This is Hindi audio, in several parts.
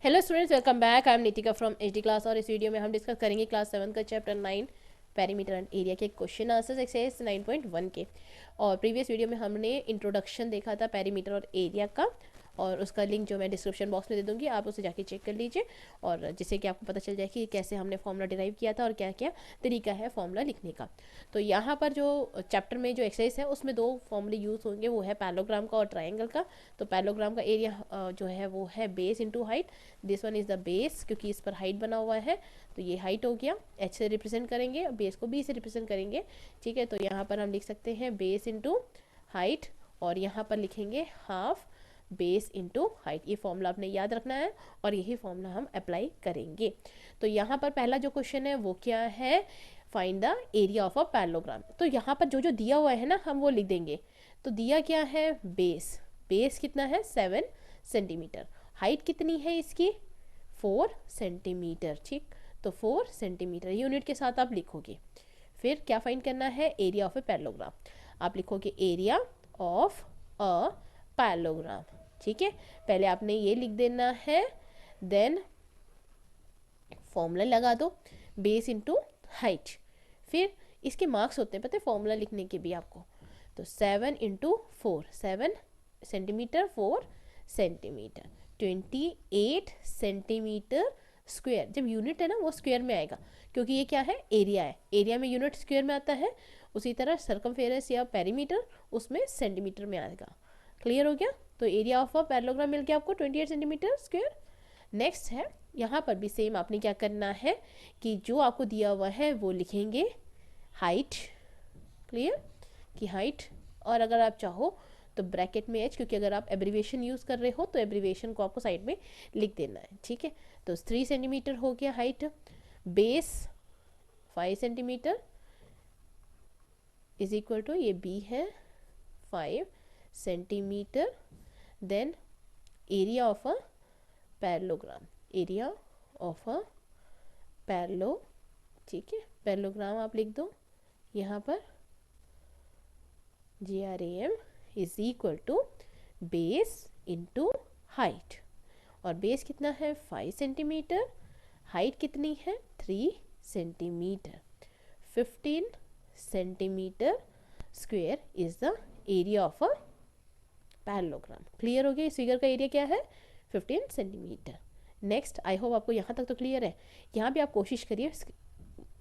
Hello students, welcome back. I am Nitika from HD class और इस वीडियो में हम डिस्कस करेंगे क्लास 7 का चैप्टर 9 पेरीमीटर एंड एरिया के क्वेश्चन आंसर्स एक्सरसाइज 9.1 के। और प्रीवियस वीडियो में हमने इंट्रोडक्शन देखा था पेरीमीटर और एरिया का, और उसका लिंक जो मैं डिस्क्रिप्शन बॉक्स में दे दूंगी, आप उसे जाके चेक कर लीजिए, और जिससे कि आपको पता चल जाए कि कैसे हमने फॉर्मूला डिराइव किया था और क्या क्या तरीका है फॉर्मूला लिखने का। तो यहाँ पर जो चैप्टर में जो एक्सरसाइज है उसमें दो फॉर्मूले यूज़ होंगे, वो है पैरेललोग्राम का और ट्राइंगल का। तो पैरेललोग्राम का एरिया जो है वो है base into height. This one is the base, क्योंकि इस पर हाइट बना हुआ है, तो ये हाइट हो गया, एच से रिप्रेजेंट करेंगे, बेस को बी से रिप्रेजेंट करेंगे। ठीक है, तो यहाँ पर हम लिख सकते हैं बेस इंटू हाइट, और यहाँ पर लिखेंगे हाफ बेस इंटू हाइट। ये फॉर्मूला आपने याद रखना है और यही फॉर्मूला हम अप्लाई करेंगे। तो यहाँ पर पहला जो क्वेश्चन है वो क्या है, find the area of a parallelogram. तो यहाँ पर जो जो दिया हुआ है ना, हम वो लिख देंगे। तो दिया क्या है, बेस। बेस कितना है, 7 सेंटीमीटर। हाइट कितनी है इसकी, 4 सेंटीमीटर। ठीक, तो 4 सेंटीमीटर यूनिट के साथ आप लिखोगे। फिर क्या फाइंड करना है, एरिया ऑफ ए पैरेललोग्राम। आप लिखोगे एरिया ऑफ अ पैरेललोग्राम। ठीक है, पहले आपने ये लिख देना है, देन फॉर्मूला लगा दो, बेस इंटू हाइट। फिर इसके मार्क्स होते हैं पता है फॉर्मूला लिखने के भी आपको। तो 7 into 4, 7 centimetre, 4 centimetre, 28 centimetre square. जब यूनिट है ना वो स्क्वायर में आएगा, क्योंकि ये क्या है, एरिया है। एरिया में यूनिट स्क्वायर में आता है, उसी तरह सर्कमफेरेंस या पेरीमीटर उसमें सेंटीमीटर में आएगा। क्लियर हो गया। तो एरिया ऑफ अ पैरेललोग्राम मिल गया आपको 28 सेंटीमीटर स्क्वायर। नेक्स्ट है, यहाँ पर भी सेम आपने क्या करना है कि जो आपको दिया हुआ है वो लिखेंगे हाइट। क्लियर, कि हाइट, और अगर आप चाहो तो ब्रैकेट में एच, क्योंकि अगर आप एब्रीविएशन यूज़ कर रहे हो तो एब्रीविएशन को आपको साइड में लिख देना है। ठीक है, तो 3 सेंटीमीटर हो गया height. Base 5 centimetre is equal to, ये बी है 5 centimetre. Then area of a parallelogram, area of a parallelo, ठीक है, पैरेललोग्राम आप लिख दो यहाँ पर, GRAM is equal to base into height. और बेस कितना है, 5 सेंटीमीटर, हाइट कितनी है, 3 centimetre, 15 centimetre square is the area of a parallelogram. Clear हो गया, इस फिगर का एरिया क्या है, 15 सेंटीमीटर। नेक्स्ट, आई होप आपको यहाँ तक तो क्लियर है। यहाँ भी आप कोशिश करिए,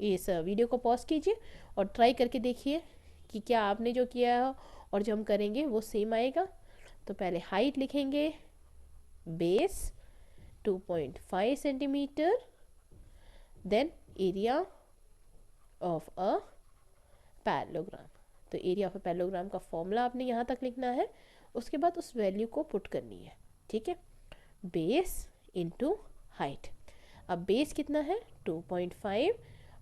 इस वीडियो को पॉज कीजिए और ट्राई करके देखिए कि क्या आपने जो किया है और जो हम करेंगे वो सेम आएगा। तो पहले हाइट लिखेंगे, base 2.5 centimetre, then area of a parallelogram. तो एरिया ऑफ अ पैरेललोग्राम का फॉर्मूला आपने यहाँ तक लिखना है, उसके बाद उस वैल्यू को पुट करनी है। ठीक है, बेस इंटू हाइट। अब बेस कितना है, 2.5,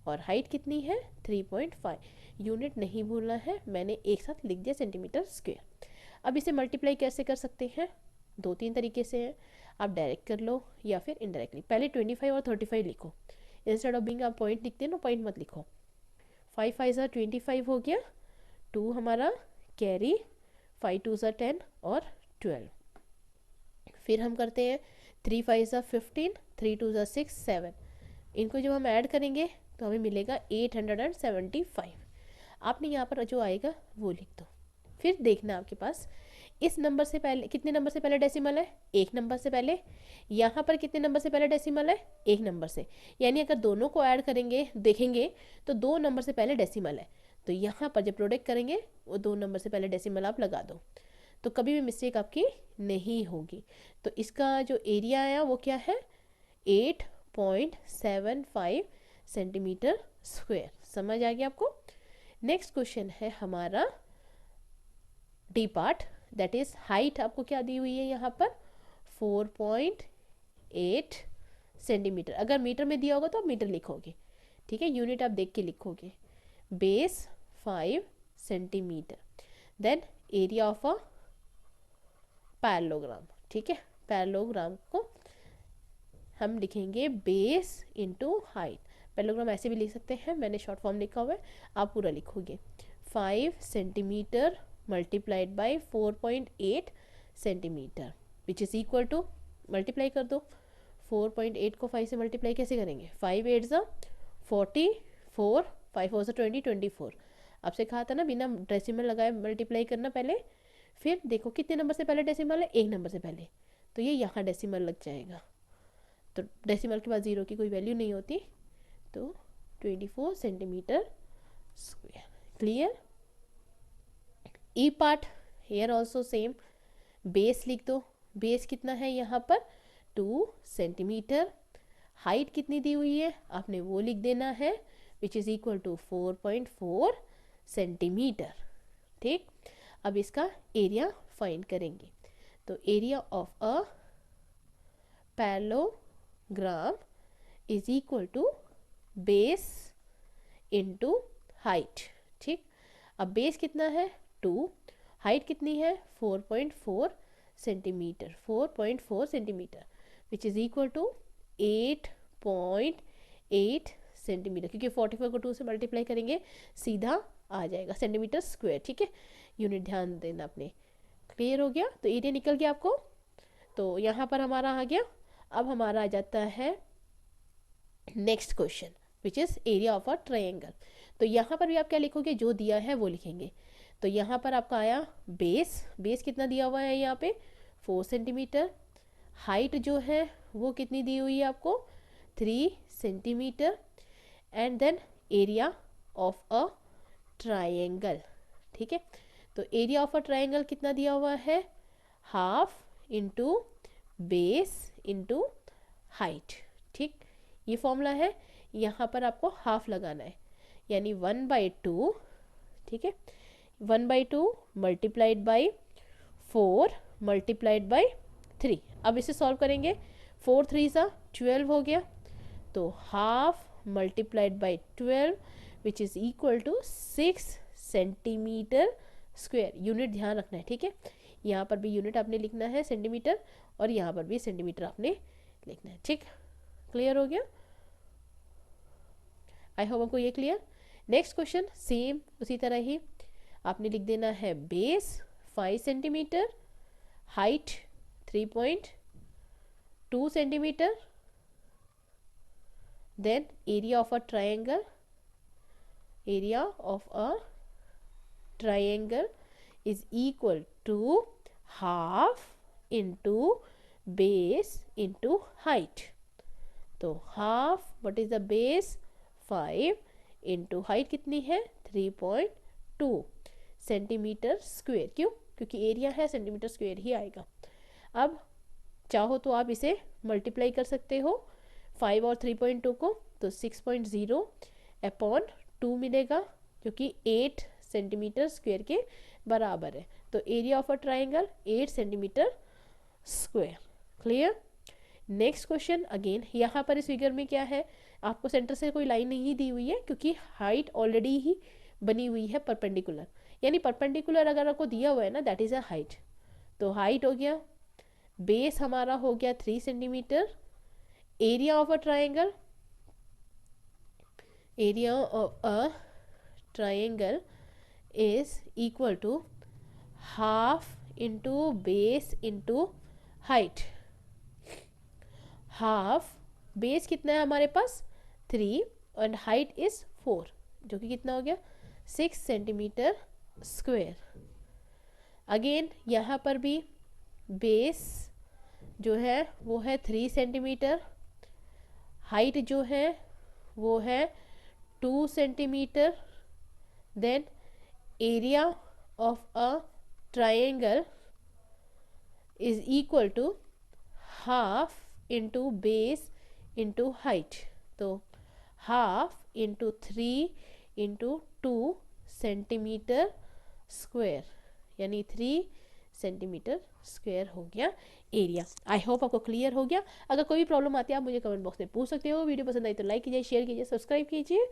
और हाइट कितनी है, 3.5। यूनिट नहीं भूलना है, मैंने एक साथ लिख दिया सेंटीमीटर स्क्वायर। अब इसे मल्टीप्लाई कैसे कर सकते हैं, 2-3 तरीके से हैं। आप डायरेक्ट कर लो या फिर इनडायरेक्टली। पहले 25 और 35 लिखो, इंस्टेड ऑफ बिंग आप पॉइंट लिखते हैं ना, पॉइंट मत लिखो। 5 5 ज़ा 25 हो गया, 2 हमारा कैरी, 5 2 ज़ा 10 और 12। फिर हम करते हैं 3 5 ज़ा 15, 3 2 ज़ा 6 7। इनको जब हम ऐड करेंगे तो हमें मिलेगा 875। आपने यहाँ पर जो आएगा वो लिख दो। फिर देखना आपके पास इस नंबर से पहले कितने नंबर से पहले डेसिमल है, 1 नंबर से पहले। यहाँ पर कितने नंबर से पहले डेसिमल है, 1 नंबर से। यानी अगर दोनों को ऐड करेंगे देखेंगे तो 2 नंबर से पहले डेसिमल है। तो यहाँ पर जब प्रोडक्ट करेंगे वो 2 नंबर से पहले डेसिमल आप लगा दो, तो कभी भी मिस्टेक आपकी नहीं होगी। तो इसका जो एरिया आया वो क्या है, 8.75 सेंटीमीटर स्क्वायर। समझ आ गया आपको। नेक्स्ट क्वेश्चन है हमारा D part, that is height आपको क्या दी हुई है यहाँ पर, 4.8 सेंटीमीटर। अगर मीटर में दिया होगा तो आप मीटर लिखोगे, ठीक है, यूनिट आप देख के लिखोगे। Base 5 centimetre, then area of a parallelogram. ठीक है, पैरेललोग्राम को हम लिखेंगे बेस इंटू हाइट। पैरेललोग्राम ऐसे भी लिख सकते हैं, मैंने शॉर्ट फॉर्म लिखा हुआ है, आप पूरा लिखोगे। 5 centimetre multiplied by 4.8 centimetre which is equal to, multiply कर दो, 4.8 को 5 से मल्टीप्लाई कैसे करेंगे? 5 8 ज़ा 44, 5 4 ज़ा 20, 24। आपसे कहा था ना बिना डेसिमल लगाए मल्टीप्लाई करना पहले। फिर देखो कितने नंबर से पहले डेसिमल है? 1 नंबर से पहले, तो ये यहाँ डेसिमल लग जाएगा। तो डेसिमल के बाद ज़ीरो की कोई वैल्यू नहीं होती, तो 24 centimetre square. Clear? E part here also same, base लिख दो। बेस कितना है यहाँ पर? 2 सेंटीमीटर। हाइट कितनी दी हुई है आपने वो लिख देना है, which is equal to 4.4 centimetre. ठीक, अब इसका एरिया फाइंड करेंगे। तो area of a parallelogram is equal to base into height. ठीक, अब बेस कितना है? 2, हाइट कितनी है? 4.4 centimetre, 4.4 centimetre, which is equal to 8.8 centimetre, क्योंकि 44 को 2 से मल्टीप्लाई करेंगे सीधा आ जाएगा सेंटीमीटर स्क्वायर। ठीक है, यूनिट ध्यान देना अपने। क्लियर हो गया? तो एरिया निकल गया आपको। तो यहाँ पर हमारा आ गया। अब हमारा आ जाता है next question, which is area of a triangle. तो यहाँ पर भी आप क्या लिखोगे? जो दिया है वो लिखेंगे। तो यहाँ पर आपका आया बेस, बेस कितना दिया हुआ है यहाँ पे? 4 सेंटीमीटर। हाइट जो है वो कितनी दी हुई है आपको? 3 centimetre. And then area of a triangle. ठीक है, तो एरिया ऑफ अ ट्रायंगल कितना दिया हुआ है? Half into base into height. ठीक, ये फॉर्मूला है। यहाँ पर आपको हाफ लगाना है, यानी 1/2। ठीक है, 1/2 मल्टीप्लाइड बाई 4 मल्टीप्लाइड बाई 3। अब इसे सॉल्व करेंगे। 4 3 सा 12 हो गया, तो half multiplied by 12 which is equal to 6 centimetre square. Unit ध्यान रखना है। ठीक है, यहाँ पर भी यूनिट आपने लिखना है सेंटीमीटर, और यहाँ पर भी सेंटीमीटर आपने लिखना है। ठीक, क्लियर हो गया? आई होप आपको ये क्लियर। नेक्स्ट क्वेश्चन सेम उसी तरह ही आपने लिख देना है base 5 centimetre, height 3.2 centimetre, then area of a triangle, area of a triangle is equal to half into base into height. तो half, what is the base? 5 into height कितनी है? 3.2 सेंटीमीटर स्क्वायर। क्यों? क्योंकि एरिया है, सेंटीमीटर स्क्वायर ही आएगा। अब चाहो तो आप इसे मल्टीप्लाई कर सकते हो 5 और 3.2 को, तो 6.0 अपॉन 2 मिलेगा, क्योंकि 8 सेंटीमीटर स्क्वायर के बराबर है। तो area of a triangle 8 centimetre square. Clear? Next question again, यहाँ पर इस फिगर में क्या है? आपको सेंटर से कोई लाइन नहीं दी हुई है, क्योंकि हाइट ऑलरेडी ही बनी हुई है परपेंडिकुलर। यानी परपेंडिकुलर अगर आपको दिया हुआ है ना, दैट इज अ हाइट। तो हाइट हो गया, बेस हमारा हो गया 3 centimetre, area of a triangle, area of a triangle is equal to half into base into height. Half, base कितना है हमारे पास? 3 एंड हाइट इज 4, जो कि कितना हो गया? 6 सेंटीमीटर स्क्वायर। अगेन यहाँ पर भी बेस जो है वो है 3 सेंटीमीटर, हाइट जो है वो है 2 centimetre, then area of a triangle is equal to half into base into height. तो half into 3 into 2 centimetre square, यानी 3 सेंटीमीटर स्क्वायर हो गया एरिया। आई होप आपको क्लियर हो गया। अगर कोई भी प्रॉब्लम आती है आप मुझे कमेंट बॉक्स में पूछ सकते हो। वीडियो पसंद आई तो लाइक कीजिए, शेयर कीजिए, सब्सक्राइब कीजिए।